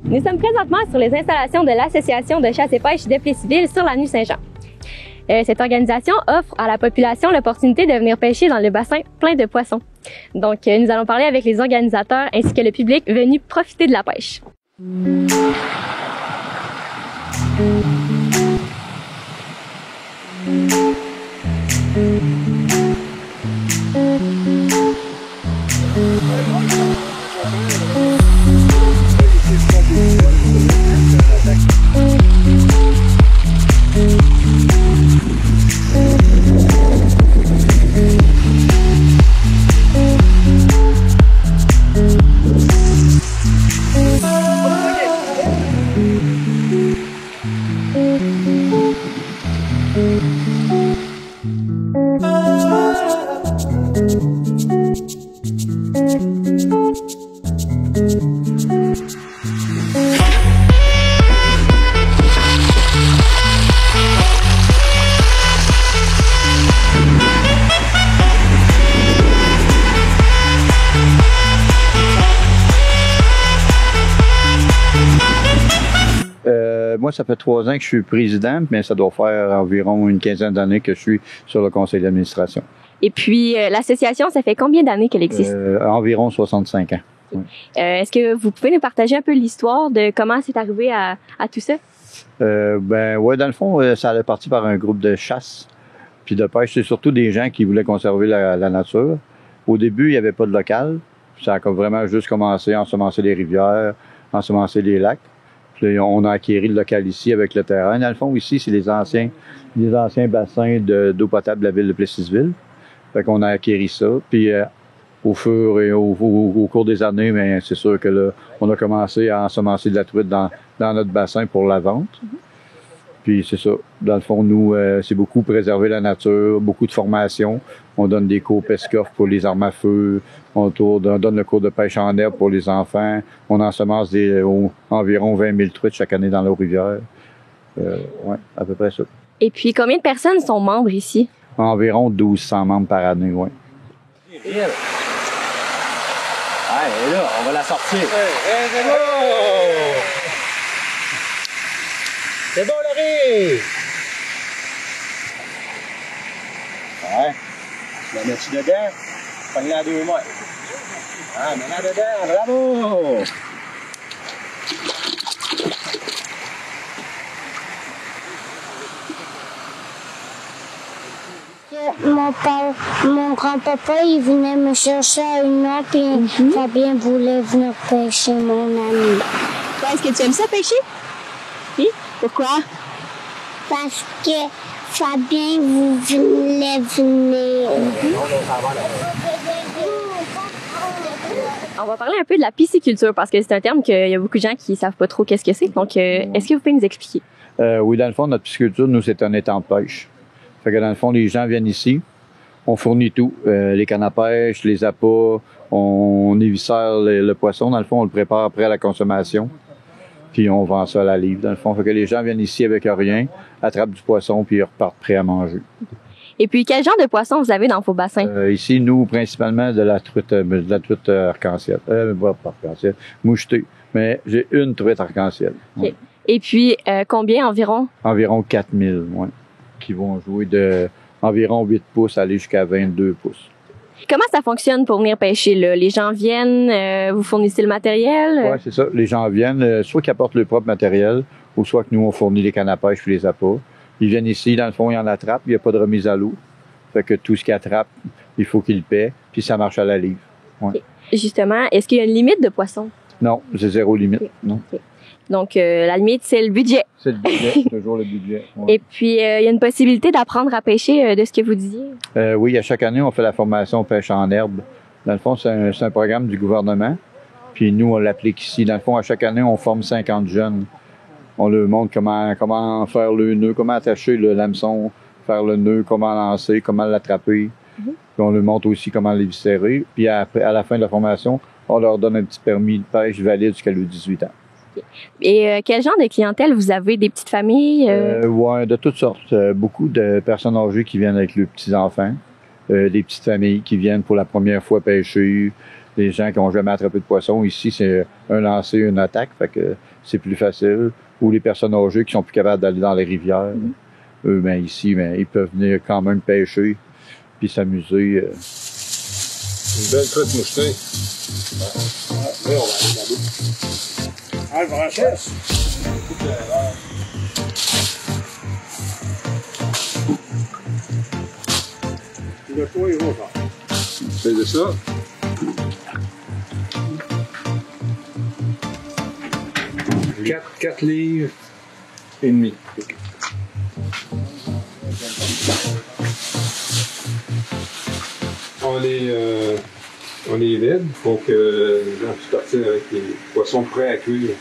Nous sommes présentement sur les installations de l'Association de chasse et pêche de Plessisville sur l'avenue Saint-Jean. Cette organisation offre à la population l'opportunité de venir pêcher dans le bassin plein de poissons. Donc, nous allons parler avec les organisateurs ainsi que le public venu profiter de la pêche. Moi, ça fait 3 ans que je suis président, mais ça doit faire environ une quinzaine d'années que je suis sur le conseil d'administration. Et puis, l'association, ça fait combien d'années qu'elle existe? Environ 65 ans. Oui. Est-ce que vous pouvez nous partager un peu l'histoire de comment c'est arrivé à tout ça? Ouais, dans le fond, ça allait partir par un groupe de chasse puis de pêche. C'est surtout des gens qui voulaient conserver la nature. Au début, il n'y avait pas de local. Ça a vraiment juste commencé à ensemencer les rivières, ensemencer les lacs. Puis on a acquis le local ici avec le terrain. Dans le fond, ici, c'est les anciens bassins d'eau potable de la ville de Plessisville. Fait qu'on a acquis ça. Puis au fur et au cours des années, mais c'est sûr que là, on a commencé à ensemencer de la truite dans notre bassin pour la vente. Puis c'est ça. Dans le fond, nous, c'est beaucoup préserver la nature, beaucoup de formation. On donne des cours PESCOF pour les armes à feu. On donne le cours de pêche en herbe pour les enfants. On ensemence environ 20 000 truites chaque année dans nos rivières. Ouais, à peu près ça. Et puis, combien de personnes sont membres ici? Environ 1200 membres par année, oui. Ouais, et là, on va la sortir. C'est bon! C'est bon, Laurie! Ouais. Tu la mets-tu dedans? Pogne-la à 2 mains. Ah, mets-la dedans, bravo! Mon grand-papa, il venait me chercher à une heure, puis Fabien voulait venir pêcher, mon ami. Est-ce que tu aimes ça pêcher? Oui. Pourquoi? Parce que Fabien voulait venir. On va parler un peu de la pisciculture parce que c'est un terme qu'il y a beaucoup de gens qui ne savent pas trop qu'est-ce que c'est. Donc, est-ce que vous pouvez nous expliquer? Oui, dans le fond, notre pisciculture, nous, c'est un étang de pêche. Fait que dans le fond, les gens viennent ici, on fournit tout, les cannes à pêche, les appâts, on éviscère le poisson, dans le fond, on le prépare après à la consommation, puis on vend ça à la livre, dans le fond. Fait que les gens viennent ici avec rien, attrapent du poisson, puis ils repartent prêts à manger. Et puis, quel genre de poisson vous avez dans vos bassins? Ici, nous, principalement de la truite arc-en-ciel. Pas arc-en-ciel, mouchetée, mais j'ai une truite arc-en-ciel. Okay. Et puis, combien environ? Environ 4000, oui. Qui vont jouer de environ 8 pouces aller jusqu'à 22 pouces. Comment ça fonctionne pour venir pêcher, là? Les gens viennent, vous fournissez le matériel? Oui, c'est ça. Les gens viennent, soit qu'ils apportent leur propre matériel, ou soit que nous, on fournit les cannes à pêche puis les appâts. Ils viennent ici, dans le fond, ils en attrapent, il n'y a pas de remise à l'eau. Fait que tout ce qu'ils attrapent, il faut qu'ils le paient, puis ça marche à la livre. Ouais. Okay. Justement, est-ce qu'il y a une limite de poissons? Non, c'est 0 limite. Okay. Non. Okay. Donc, la limite, c'est le budget. C'est le budget, toujours le budget. Ouais. Et puis, il y a une possibilité d'apprendre à pêcher de ce que vous disiez? Oui, à chaque année, on fait la formation pêche en herbe. Dans le fond, c'est un programme du gouvernement. Puis nous, on l'applique ici. Dans le fond, à chaque année, on forme 50 jeunes. On leur montre comment faire le nœud, comment attacher le hameçon, faire le nœud, comment lancer, comment l'attraper. Puis on leur montre aussi comment l'éviscérer. Puis à la fin de la formation, on leur donne un petit permis de pêche valide jusqu'à 18 ans. Et quel genre de clientèle vous avez? Des petites familles? Oui, de toutes sortes. Beaucoup de personnes âgées qui viennent avec leurs petits-enfants. Des petites familles qui viennent pour la première fois pêcher. les gens qui n'ont jamais attrapé de poisson. Ici, c'est un lancer, une attaque, fait que c'est plus facile. Ou les personnes âgées qui sont plus capables d'aller dans les rivières. Eux, ben ici, ben, ils peuvent venir quand même pêcher puis s'amuser. Une belle truite mouchetée. Là, on va aller là-bas. Ah, le branchesse! Le choix est rose. C'est de ça. Quatre livres et demi. On les vide. Il faut que j'en puisse partir avec les poissons prêts à cuire.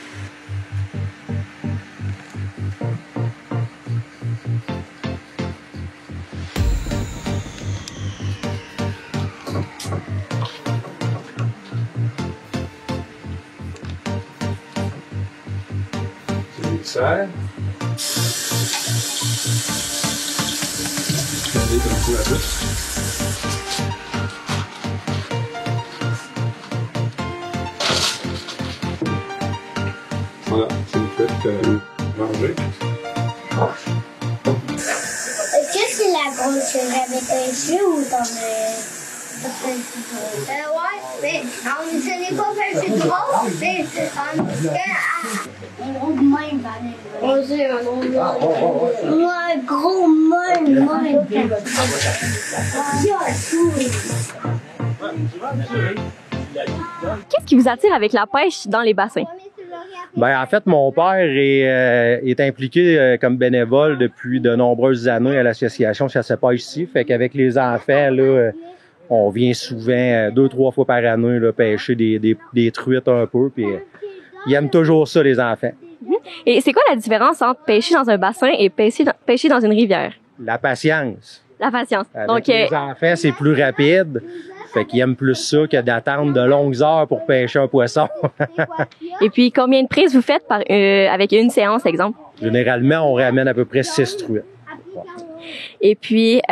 Serre. Regardez comme ça là-bas. Voilà, c'est une truite mangée. Est-ce que c'est la grosse que j'avais pêchée ou t'en as... ouais, mais ce n'est pas pêché gros, mais un gros même, un gros même. Qu'est-ce qui vous attire avec la pêche dans les bassins? Ben, en fait, mon père est impliqué comme bénévole depuis de nombreuses années à l'association Chasse et Pêche ici. Fait qu'avec les enfants, là, on vient souvent 2-3 fois par année là, pêcher des truites un peu. Puis ils aiment toujours ça, les enfants. Et c'est quoi la différence entre pêcher dans un bassin et pêcher dans une rivière? La patience. La patience. Avec Donc, les enfants, c'est plus rapide. Fait qu'ils aiment plus ça que d'attendre de longues heures pour pêcher un poisson. Et puis, combien de prises vous faites avec une séance, exemple? Généralement, on ramène à peu près 6 truites. Et puis,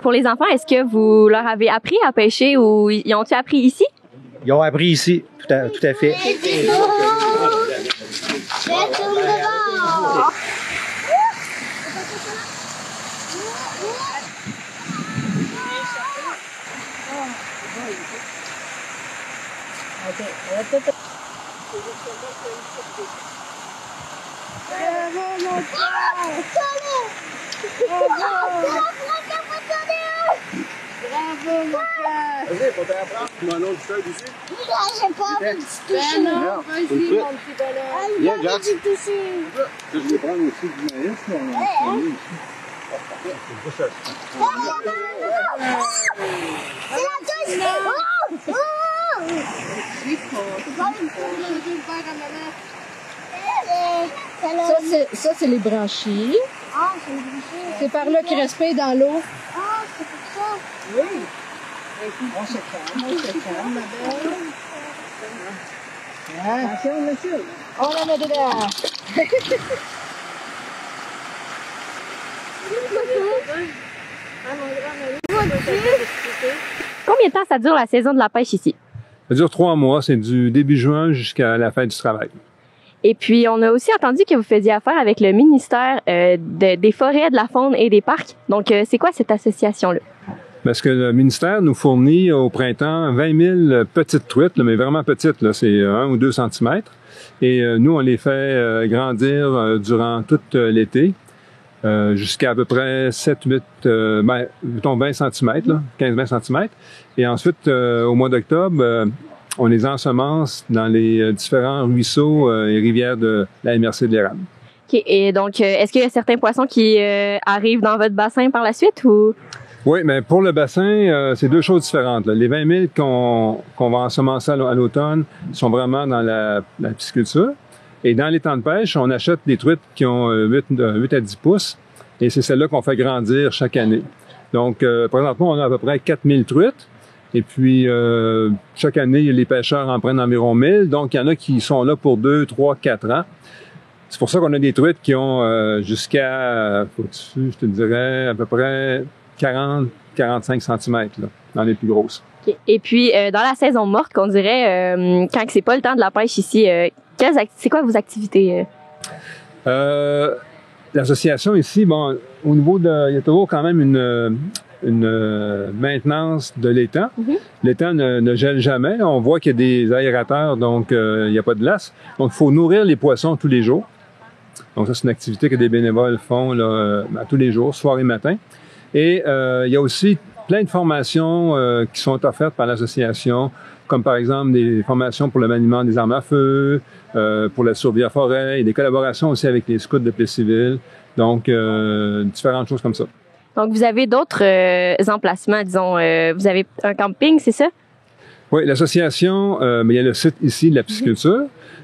pour les enfants, est-ce que vous leur avez appris à pêcher ou ils ont-ils appris ici? Ils ont appris ici, tout à fait. Bravo, mon frère! Vas-y, faut t'apprendre. Tu m'en as du feuille ici? J'ai pas envie de toucher. Non, vas-y, mon petit bonhomme. J'ai pas envie de toucher. Je vais prendre aussi du maïs, mais on a mis ici. Ça, c'est les branchies. Ah, c'est une bouchée. C'est par là qu'ils respirent dans l'eau. Ah, c'est pour ça. Oui. On se calme, ma belle. Attention, monsieur. On la met dedans. Combien de temps ça dure la saison de la pêche ici? Ça dure 3 mois, c'est du début juin jusqu'à la fin du travail. Et puis, on a aussi entendu que vous faisiez affaire avec le ministère des Forêts, de la Faune et des Parcs. Donc, c'est quoi cette association-là? Parce que le ministère nous fournit au printemps 20 000 petites truites, là, mais vraiment petites, là, c'est 1 ou 2 centimètres. Et nous, on les fait grandir durant tout l'été, jusqu'à à peu près 7-8, mettons 20 centimètres, 15-20 centimètres. Et ensuite, au mois d'octobre, on les ensemence dans les différents ruisseaux et rivières de la MRC de l'Érable. Okay. Et donc, est-ce qu'il y a certains poissons qui arrivent dans votre bassin par la suite ou? Oui, mais pour le bassin, c'est 2 choses différentes, là. Les 20 000 qu'on va ensemencer à l'automne sont vraiment dans la pisciculture. Et dans les temps de pêche, on achète des truites qui ont 8 à 10 pouces. Et c'est celles-là qu'on fait grandir chaque année. Donc, présentement, on a à peu près 4 000 truites. Et puis, chaque année, les pêcheurs en prennent environ 1000. Donc, il y en a qui sont là pour 2, 3, 4 ans. C'est pour ça qu'on a des truites qui ont jusqu'à, je te dirais, à peu près 40-45 cm, là, dans les plus grosses. OK. Et puis, dans la saison morte, qu'on dirait, quand c'est pas le temps de la pêche ici, c'est quoi vos activités? L'association ici, bon, au niveau de, il y a toujours quand même une maintenance de l'étang. L'étang ne gèle jamais. On voit qu'il y a des aérateurs, donc il n'y a pas de glace. Donc, il faut nourrir les poissons tous les jours. Donc, ça, c'est une activité que des bénévoles font là, tous les jours, soir et matin. Et il y a aussi plein de formations qui sont offertes par l'association, comme par exemple des formations pour le maniement des armes à feu, pour la survie à forêt, et des collaborations aussi avec les scouts de Plessisville. Donc, différentes choses comme ça. Donc, vous avez d'autres emplacements, disons, vous avez un camping, c'est ça? Oui, l'association, mais il y a le site ici de la pisciculture.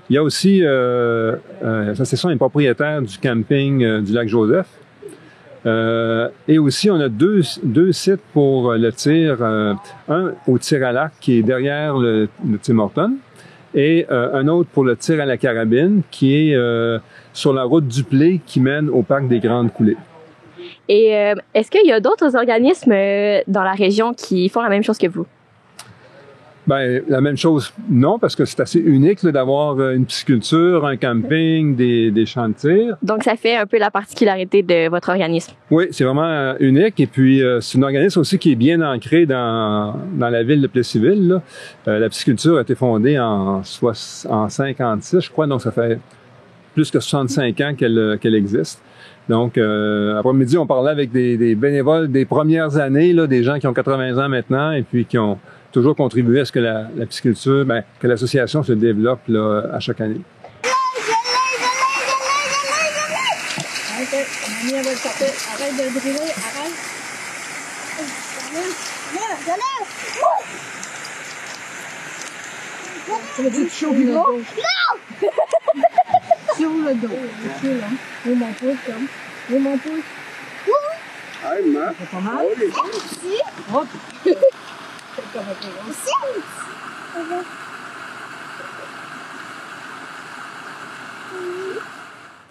Il y a aussi, l'association est propriétaire du camping du lac Joseph. Et aussi, on a deux sites pour le tir. Un au tir à l'arc qui est derrière le Tim Hortons et un autre pour le tir à la carabine qui est sur la route du Plé qui mène au parc des Grandes Coulées. Et est-ce qu'il y a d'autres organismes dans la région qui font la même chose que vous? Ben, la même chose, non, parce que c'est assez unique là, d'avoir une pisciculture, un camping, des champs de tir. Donc, ça fait un peu la particularité de votre organisme. Oui, c'est vraiment unique. Et puis, c'est un organisme aussi qui est bien ancré dans la ville de Plessisville. Là. La pisciculture a été fondée en 56, je crois, donc ça fait plus que 65 ans qu'elle existe. Donc, après-midi, on parlait avec des bénévoles des premières années, là, des gens qui ont 80 ans maintenant et puis qui ont toujours contribué à ce que la pisciculture, que l'association se développe là, à chaque année. Arrête, mamie, elle va le sortir. Arrête de driller, arrête. Tu veux dire que tu ouvres le dos? Non! Tu ouvres le dos. Ok, là. Ouvre mon pouce, comme. Ouvre mon pouce. Hey, ma. C'est pas mal? Ici. Hop. Ici.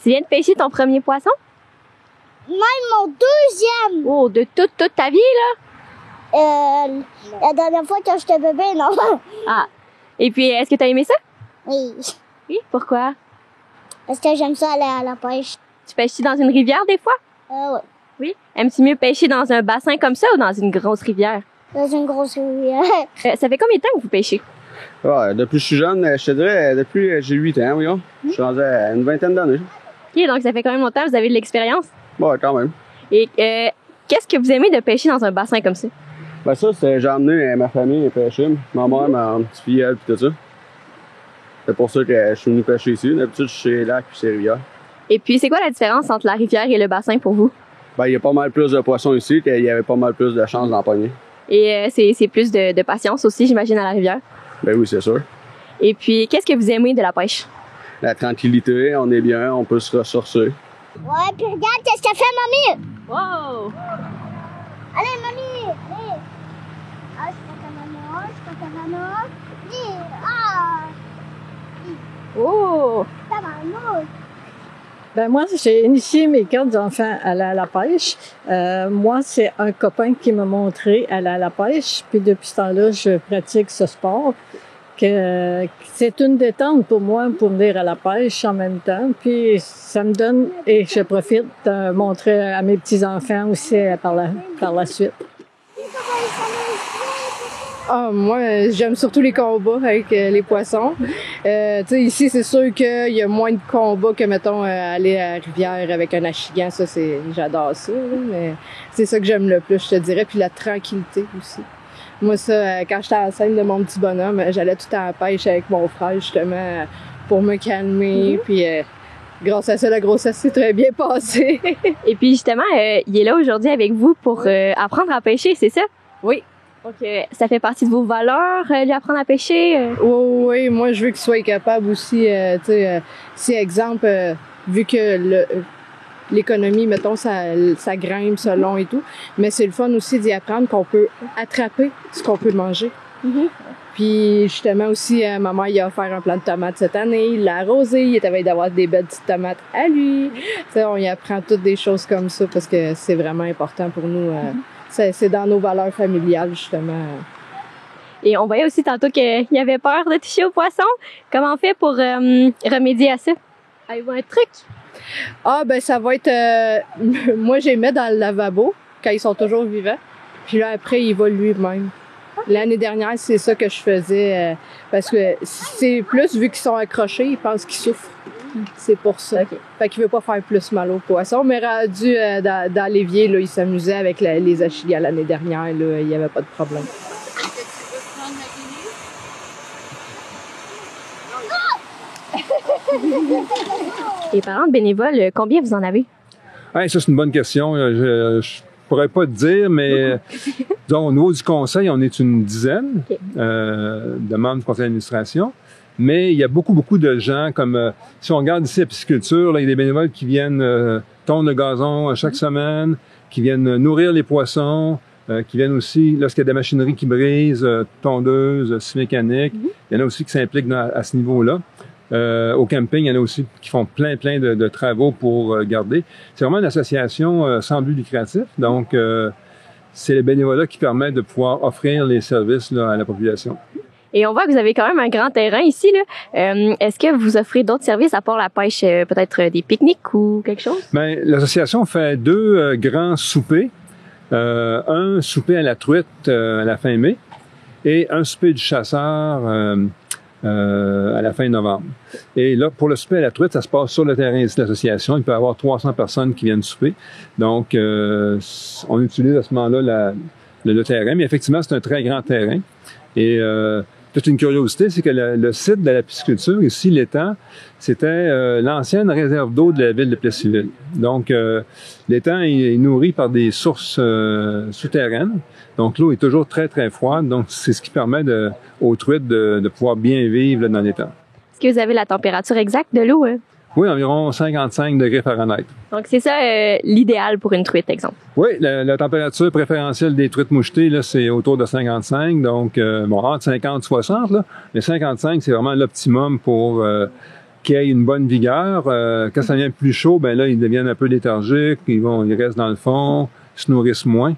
Tu viens de pêcher ton premier poisson? Même mon deuxième. Oh, de toute ta vie, là? La dernière fois que j'étais bébé, non. Ah. Et puis, est-ce que tu as aimé ça? Oui. Oui. Pourquoi? Parce que j'aime ça aller à la pêche. Tu pêches-tu dans une rivière, des fois? Ouais. Oui. Aimes-tu mieux pêcher dans un bassin comme ça ou dans une grosse rivière? Dans une grosse rivière. Ça fait combien de temps que vous pêchez? Ouais, depuis que je suis jeune, je te dirais, depuis que j'ai 8 ans, voyons. Je suis rendu à une vingtaine d'années. OK, donc ça fait quand même longtemps, vous avez de l'expérience. Ouais, quand même. Et qu'est-ce que vous aimez de pêcher dans un bassin comme ça? Ben ça, j'ai emmené ma famille pêcher, ma mère, ma petite fille, elle, pis tout ça. C'est pour ça que je suis venu pêcher ici. D'habitude, je suis chez les lacs puis chez les rivières. Et puis, c'est quoi la différence entre la rivière et le bassin pour vous? Ben, il y a pas mal plus de poissons ici qu'il y avait pas mal plus de chances d'en pogner. Et c'est plus de patience aussi, j'imagine, à la rivière. Ben oui, c'est sûr. Et puis, qu'est-ce que vous aimez de la pêche? La tranquillité, on est bien, on peut se ressourcer. Ouais, puis regarde qu'est-ce qu'a fait mamie. Wow! Allez, mamie. Allez. Ah, c'est pas ta maman, c'est pas ta maman. Dis, ah. Oh! Ta maman. Ben moi, j'ai initié mes 4 enfants à aller à la pêche. Moi, c'est un copain qui m'a montré aller à la pêche. Puis depuis ce temps-là, je pratique ce sport. Que c'est une détente pour moi pour venir à la pêche en même temps. Puis ça me donne, et je profite de montrer à mes petits-enfants aussi par la suite. Ah, moi, j'aime surtout les combats avec les poissons. Tu sais, ici, c'est sûr qu'il y a moins de combats que, mettons, aller à la rivière avec un achigan. Ça, j'adore ça, là, mais c'est ça que j'aime le plus, je te dirais. Puis la tranquillité aussi. Moi, ça, quand j'étais enceinte de mon petit bonhomme, j'allais tout le temps à la pêche avec mon frère, justement, pour me calmer. Puis grâce à ça, la grossesse s'est très bien passée. Et puis, justement, il est là aujourd'hui avec vous pour apprendre à pêcher, c'est ça? Oui. Donc, ça fait partie de vos valeurs, lui apprendre à pêcher? Oui, moi, je veux qu'il soit capable aussi, tu sais, si, exemple, vu que l'économie, mettons, ça grimpe selon et tout, mais c'est le fun aussi d'y apprendre qu'on peut attraper ce qu'on peut manger. Mm-hmm. Puis, justement, aussi, maman, il a offert un plant de tomates cette année, il l'a arrosé, il est à veille d'avoir des belles petites tomates à lui. Tu sais, on y apprend toutes des choses comme ça parce que c'est vraiment important pour nous. C'est dans nos valeurs familiales, justement. Et on voyait aussi tantôt qu'il y avait peur de toucher aux poissons. Comment on fait pour remédier à ça? Avez-vous un truc? Ah, ben ça va être... moi, je les mets dans le lavabo, quand ils sont toujours vivants. Puis là, après, il vole lui-même. L'année dernière, c'est ça que je faisais, parce que c'est plus, vu qu'ils sont accrochés, ils pensent qu'ils souffrent. C'est pour ça. Okay. Fait qu'il veut pas faire plus mal aux poissons. Mais rendu dans l'évier, là, il s'amusait avec les achilles l'année dernière. Là, il n'y avait pas de problème. Et parlant de bénévoles, combien vous en avez? Hey, ça, c'est une bonne question. Je pourrais pas te dire, mais disons, au niveau du conseil, on est une dizaine de membres du conseil d'administration. Mais il y a beaucoup de gens, comme si on regarde ici la pisciculture, là, il y a des bénévoles qui viennent tondre le gazon chaque semaine, qui viennent nourrir les poissons, qui viennent aussi, lorsqu'il y a des machineries qui brisent, tondeuses, scie mécanique, il y en a aussi qui s'impliquent à ce niveau-là. Au camping, il y en a aussi qui font plein de travaux pour garder. C'est vraiment une association sans but lucratif, donc c'est les bénévolats qui permettent de pouvoir offrir les services là, à la population. Et on voit que vous avez quand même un grand terrain ici, là. Est-ce que vous offrez d'autres services à part la pêche, peut-être des pique-niques ou quelque chose? Bien, l'association fait 2 grands soupers. Un souper à la truite à la fin mai et un souper du chasseur à la fin novembre. Et là, pour le souper à la truite, ça se passe sur le terrain ici de l'association. Il peut y avoir 300 personnes qui viennent souper. Donc, on utilise à ce moment-là le terrain. Mais effectivement, c'est un très grand terrain. Et toute une curiosité, c'est que le site de la pisciculture, ici, l'étang, c'était l'ancienne réserve d'eau de la ville de Plessisville. Donc, l'étang est nourri par des sources souterraines. Donc, l'eau est toujours très froide. Donc, c'est ce qui permet aux truites de pouvoir bien vivre là, dans l'étang. Est-ce que vous avez la température exacte de l'eau? Oui, environ 55 degrés Fahrenheit. Donc, c'est ça l'idéal pour une truite, exemple? Oui, la température préférentielle des truites mouchetées, là, c'est autour de 55. Donc, entre 50 et 60, là. Mais 55, c'est vraiment l'optimum pour qu'ils aient une bonne vigueur. Quand ça devient plus chaud, ben là, ils deviennent un peu léthargiques, ils restent dans le fond, ils se nourrissent moins.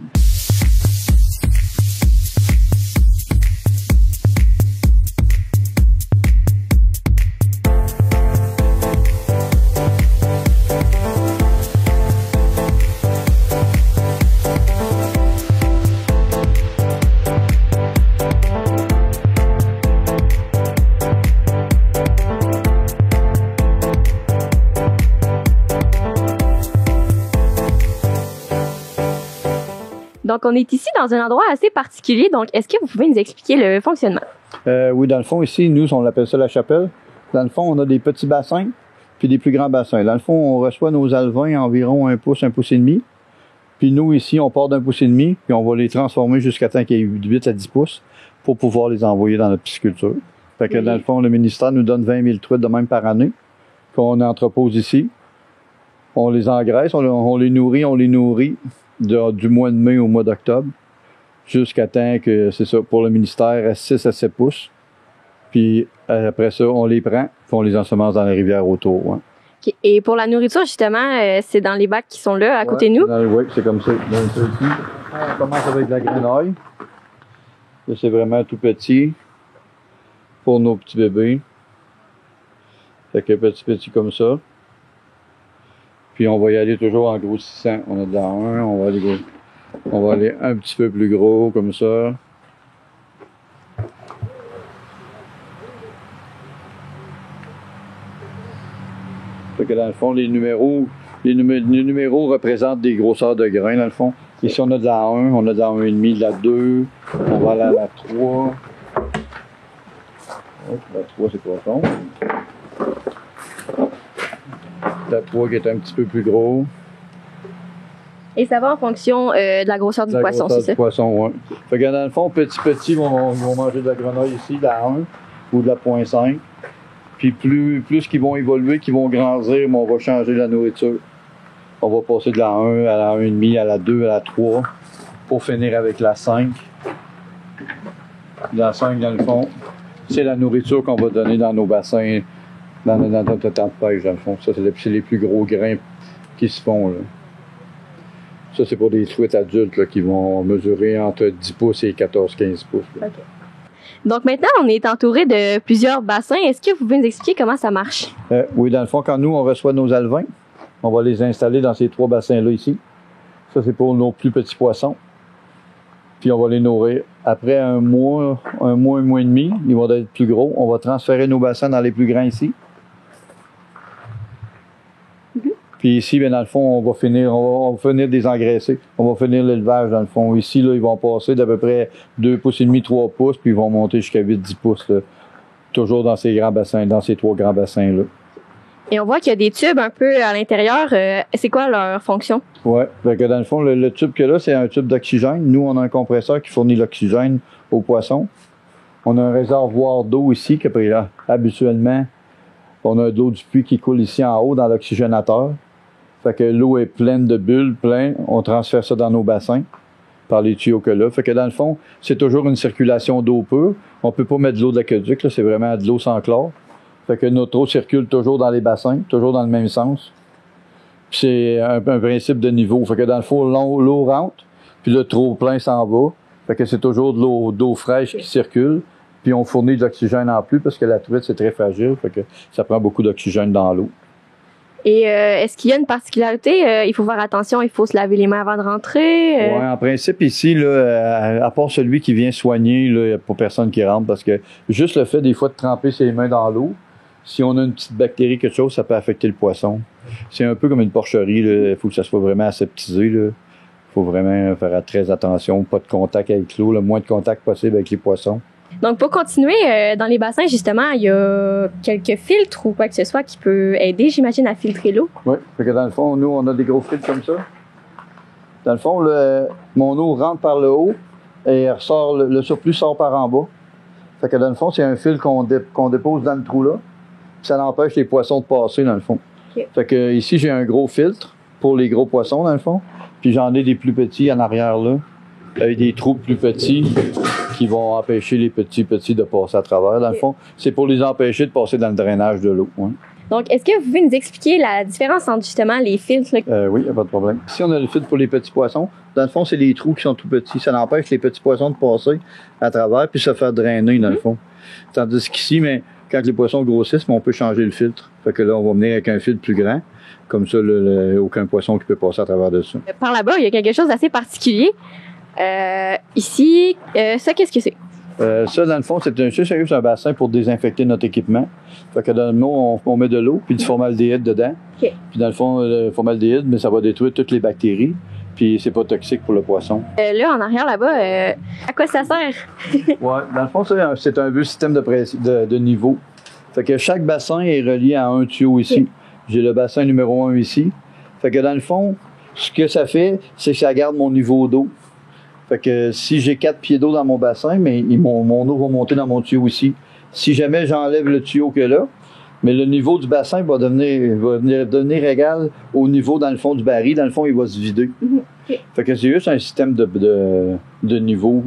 Donc, on est ici dans un endroit assez particulier. Donc, est-ce que vous pouvez nous expliquer le fonctionnement? Oui, dans le fond, ici, nous, on appelle ça la chapelle. Dans le fond, on a des petits bassins puis des plus grands bassins. Dans le fond, on reçoit nos alevins environ 1 pouce et demi. Puis nous, ici, on part d'1 pouce et demi, puis on va les transformer jusqu'à temps qu'il y ait 8 à 10 pouces pour pouvoir les envoyer dans notre pisciculture. Fait que, dans le fond, le ministère nous donne 20 000 truites de même par année qu'on entrepose ici. On les engraisse, on les nourrit du mois de mai au mois d'octobre, jusqu'à temps que, c'est ça, pour le ministère, à 6 à 7 pouces. Puis après ça, on les prend, puis on les ensemence dans la rivière autour. Ouais. Okay. Et pour la nourriture, justement, c'est dans les bacs qui sont là, à côté de nous? Oui, c'est comme ça. Dans ça ici, on commence avec de la grenaille. Là, c'est vraiment tout petit pour nos petits bébés. Fait que petit comme ça. Puis on va y aller toujours en grossissant. On a de la 1, on va aller un petit peu plus gros comme ça. Fait que dans le fond, les numéros représentent des grosseurs de grains dans le fond. Ici on a de la 1, on a de la 1,5, de la 2, on va aller à la 3. Hop, la 3 c'est pas con. La 3 qui est un petit peu plus gros. Et ça va en fonction de la grosseur du poisson, c'est ça? Du poisson, oui. Fait que dans le fond, petit vont manger de la grenaille ici, de la 1 ou de la 0,5. Puis plus qu'ils vont évoluer, qu'ils vont grandir, on va changer la nourriture. On va passer de la 1 à la 1,5, à la 2, à la 3, pour finir avec la 5. La 5, dans le fond, c'est la nourriture qu'on va donner dans nos bassins, dans notre temps de pêche, dans le fond. Ça, c'est les plus gros grains qui se font, là. Ça, c'est pour des truites adultes là, qui vont mesurer entre 10 pouces et 14-15 pouces. OK. Donc maintenant, on est entouré de plusieurs bassins. Est-ce que vous pouvez nous expliquer comment ça marche? Oui, dans le fond, quand nous, on reçoit nos alevins, on va les installer dans ces 3 bassins-là ici. Ça, c'est pour nos plus petits poissons. Puis on va les nourrir. Après un mois et demi, ils vont être plus gros. On va transférer nos bassins dans les plus grands ici. Puis ici, bien, dans le fond, on va finir désengraisser. On va finir l'élevage, dans le fond. Ici, là, ils vont passer d'à peu près 2 pouces et demi, 3 pouces, puis ils vont monter jusqu'à 8-10 pouces, là. Toujours dans ces grands bassins, dans ces 3 grands bassins-là. Et on voit qu'il y a des tubes un peu à l'intérieur. C'est quoi leur fonction? Oui. Fait que dans le fond, le tube que là, c'est un tube d'oxygène. Nous, on a un compresseur qui fournit l'oxygène aux poissons. On a un réservoir d'eau ici, que habituellement, on a de l'eau du puits qui coule ici en haut dans l'oxygénateur. Fait que l'eau est pleine de bulles, on transfère ça dans nos bassins par les tuyaux que là. Fait que dans le fond, c'est toujours une circulation d'eau pure. On peut pas mettre de l'eau de l'aqueduc, là, c'est vraiment de l'eau sans chlore. Fait que notre eau circule toujours dans les bassins, toujours dans le même sens. Puis c'est un principe de niveau. Fait que dans le fond, l'eau rentre, puis le trop plein s'en va. Fait que c'est toujours de l'eau d'eau fraîche qui circule. Puis on fournit de l'oxygène en plus parce que la truite, c'est très fragile. Fait que ça prend beaucoup d'oxygène dans l'eau. Et est-ce qu'il y a une particularité? Il faut faire attention, il faut se laver les mains avant de rentrer? Oui, en principe, ici, là, à part celui qui vient soigner, il n'y a pas personne qui rentre parce que juste le fait des fois de tremper ses mains dans l'eau, si on a une petite bactérie, quelque chose, ça peut affecter le poisson. C'est un peu comme une porcherie, il faut que ça soit vraiment aseptisé. Il faut vraiment faire très attention, pas de contact avec l'eau, le moins de contact possible avec les poissons. Donc, pour continuer, dans les bassins, justement, il y a quelques filtres ou quoi que ce soit qui peut aider, j'imagine, à filtrer l'eau. Oui, fait que dans le fond, nous, on a des gros filtres comme ça. Dans le fond, mon eau rentre par le haut et ressort, le surplus sort par en bas. Fait que dans le fond, c'est un fil qu'on dépose dans le trou-là. Ça empêche les poissons de passer, dans le fond. Okay. Fait que ici, j'ai un gros filtre pour les gros poissons, dans le fond. Puis j'en ai des plus petits en arrière, là, avec des trous plus petits qui vont empêcher les petits de passer à travers. Dans le fond, c'est pour les empêcher de passer dans le drainage de l'eau. Ouais. Donc, est-ce que vous pouvez nous expliquer la différence entre justement les filtres? Oui, il n'y a pas de problème. Ici, on a le filtre pour les petits poissons. Dans le fond, c'est les trous qui sont tout petits. Ça empêche les petits poissons de passer à travers puis se faire drainer, dans le fond. Tandis qu'ici, mais quand les poissons grossissent, on peut changer le filtre. Fait que là, on va venir avec un filtre plus grand. Comme ça, aucun poisson qui peut passer à travers de ça. Par là-bas, il y a quelque chose d'assez particulier. Ici, ça, qu'est-ce que c'est? Ça, dans le fond, c'est un bassin pour désinfecter notre équipement. Fait que dans le fond, on met de l'eau puis du formaldéhyde dedans. Okay. Puis dans le fond, le formaldéhyde, mais ça va détruire toutes les bactéries. Puis c'est pas toxique pour le poisson. Là, en arrière, là-bas, à quoi ça sert? Ouais, dans le fond, c'est un vieux système de niveau. Fait que chaque bassin est relié à un tuyau ici. Okay. J'ai le bassin numéro 1 ici. Fait que dans le fond, ce que ça fait, c'est que ça garde mon niveau d'eau. Fait que si j'ai 4 pieds d'eau dans mon bassin, mais mon eau va monter dans mon tuyau ici. Si jamais j'enlève le tuyau que là, mais le niveau du bassin va devenir égal au niveau dans le fond du baril. Dans le fond, il va se vider. Okay. Fait que c'est juste un système de niveau,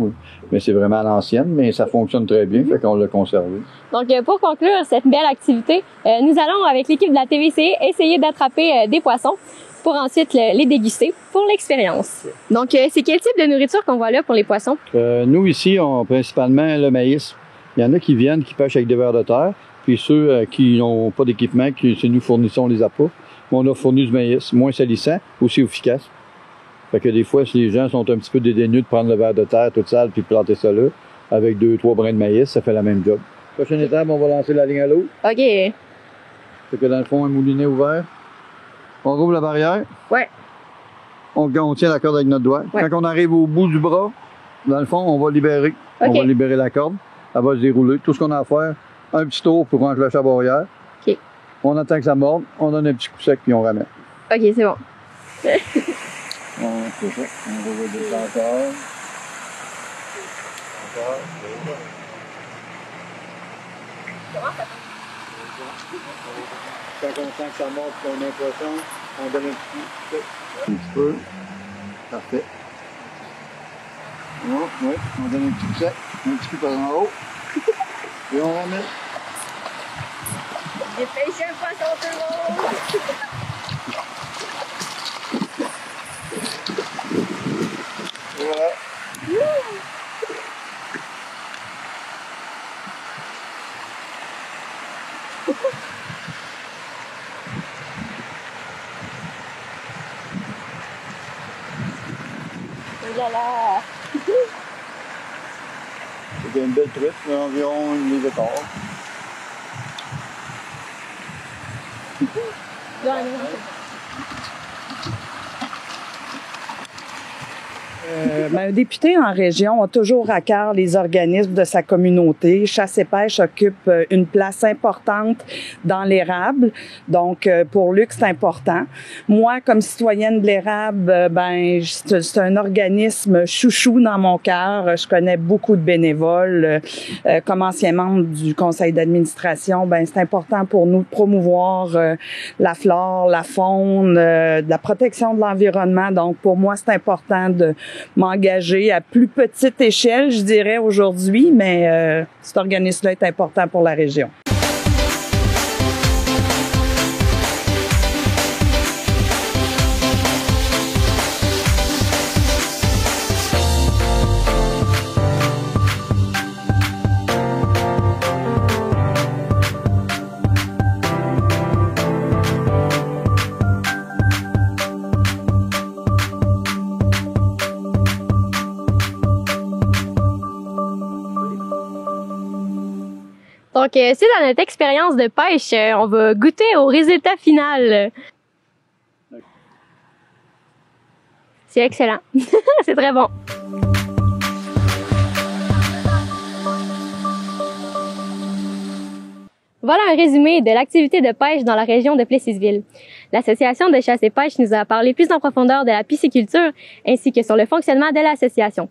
mais c'est vraiment à l'ancienne, mais ça fonctionne très bien, fait qu'on l'a conservé. Donc, pour conclure cette belle activité, nous allons, avec l'équipe de la TVC, essayer d'attraper des poissons pour ensuite les déguster pour l'expérience. Donc, c'est quel type de nourriture qu'on voit là pour les poissons? Nous, ici, on principalement le maïs. Il y en a qui viennent, qui pêchent avec des vers de terre. Puis ceux qui n'ont pas d'équipement, c'est nous fournissons les appâts. On a fourni du maïs, moins salissant, aussi efficace. Fait que des fois, si les gens sont un petit peu dédaigneux de prendre le ver de terre tout sale puis planter ça là, avec 2-3 brins de maïs, ça fait la même job. Prochaine étape, on va lancer la ligne à l'eau. OK. Fait que dans le fond, un moulinet ouvert. On rouvre la barrière. Ouais. On tient la corde avec notre doigt. Ouais. Quand on arrive au bout du bras, dans le fond, on va libérer. Okay. On va libérer la corde. Elle va se dérouler. Tout ce qu'on a à faire, un petit tour pour enclencher la barrière. OK. On attend que ça morde. On donne un petit coup sec puis on ramène. OK, c'est bon. C'est ça. On va descendre encore. Encore. Comment ça Quand on sent que ça monte qu'on a un poisson, on donne un petit coup sec. Un petit peu. Parfait. Oh, oui, on donne un petit coup sec. Un petit coup par en haut. Et on ramène. J'ai pêché un poisson, tout le monde! Voilà. là là. C'est une belle truite, environ une livre de corps. Un député en région a toujours à cœur les organismes de sa communauté. Chasse et pêche occupe une place importante dans l'érable. Donc, pour Luc, c'est important. Moi, comme citoyenne de l'érable, c'est un organisme chouchou dans mon cœur. Je connais beaucoup de bénévoles. Comme ancien membre du conseil d'administration, c'est important pour nous de promouvoir la flore, la faune, de la protection de l'environnement. Donc, pour moi, c'est important de m'engager à plus petite échelle, je dirais, aujourd'hui, mais cet organisme-là est important pour la région. Donc, suite à notre expérience de pêche, on va goûter au résultat final. C'est excellent. C'est très bon. Voilà un résumé de l'activité de pêche dans la région de Plessisville. L'Association de chasse et pêche nous a parlé plus en profondeur de la pisciculture ainsi que sur le fonctionnement de l'association.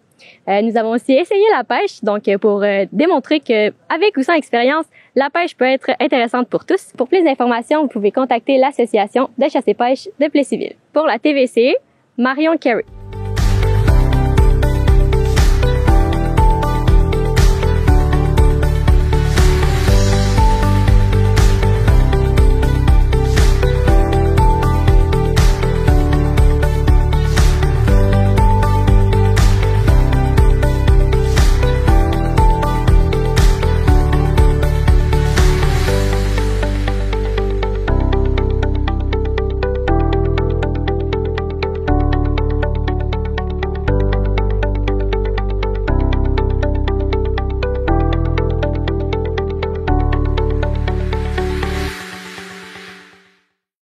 Nous avons aussi essayé la pêche, donc pour démontrer que, avec ou sans expérience, la pêche peut être intéressante pour tous. Pour plus d'informations, vous pouvez contacter l'Association de chasse et pêche de Plessisville. Pour la TVC, Marion Carey.